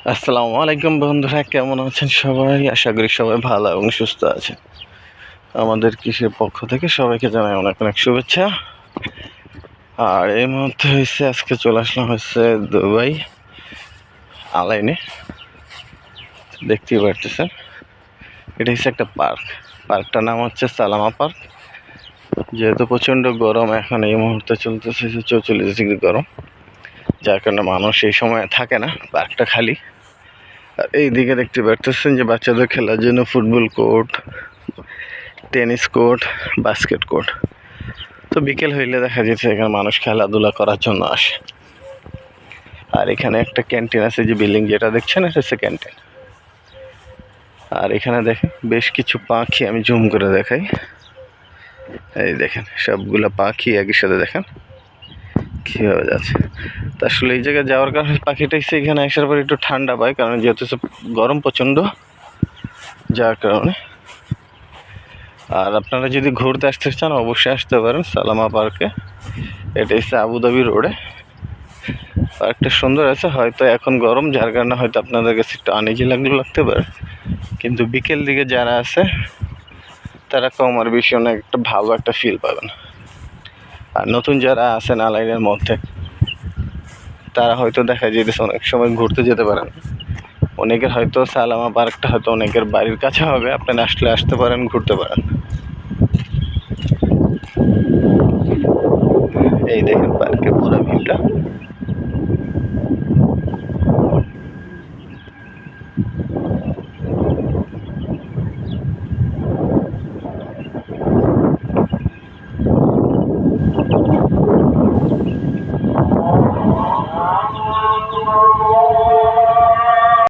আসসালামু আলাইকুম বন্ধুরা, কেমন আছেন সবাই? আশা করি সবাই ভালো এবং সুস্থ আছে। আমাদের কৃষির পক্ষ থেকে সবাইকে জানাই অনেক অনেক শুভেচ্ছা। আর এই মুহূর্তে আজকে চলে আসলাম দুবাই আলাইনে। দেখতেই পারতেছেন, এটা একটা পার্কটার নাম হচ্ছে সালামা পার্ক। যেহেতু প্রচণ্ড গরম, এখন এই মুহূর্তে চলতেছে 44 ডিগ্রি গরম, যার কারণে মানুষ এই সময় থাকে না, পার্কটা খালি। আর এইদিকে দেখতে পারতেছেন যে বাচ্চাদের খেলার জন্য football court, tennis court, basket court. তো বিকেল হইলে দেখা যাচ্ছে এখানে মানুষ খেলাধুলা করার জন্য আসে। আর এখানে একটা ক্যান্টিন আছে, যে বিল্ডিং যেটা দেখছেন এটা হচ্ছে ক্যান্টিন। আর এখানে দেখেন বেশ কিছু পাখি, আমি জুম করে দেখাই। এই দেখেন সবগুলা পাখি একই সাথে, দেখেন কীভাবে যাচ্ছে। তা আসলে এই জায়গায় যাওয়ার কারণে পাখিটা এখানে আসার পর একটু ঠান্ডা পায়, কারণ যেহেতু গরম প্রচণ্ড, যার কারণে। আর আপনারা যদি ঘুরতে আসতে চান অবশ্যই আসতে পারেন সালামা পার্কে। এটা আবুধাবি রোডে। পার্কটা সুন্দর আছে, হয়তো এখন গরম, যার কারণে হয়তো আপনাদের কাছে একটু আনইজি লাগতে পারে, কিন্তু বিকেল দিকে যারা আছে তারা কম আর বেশি অনেক একটা ভালো একটা ফিল পাবেন। আর নতুন যারা আছেন আলাইনের মধ্যে, তারা হয়তো দেখা যেতেছে অনেক সময় ঘুরতে যেতে পারেন। অনেকের হয়তো সালামা পার্কটা হয়তো অনেকের বাড়ির কাছে হবে, আপনারা আসতে পারেন, ঘুরতে পারেন। এই দেখেন পার্কের পুরো ভিউটা।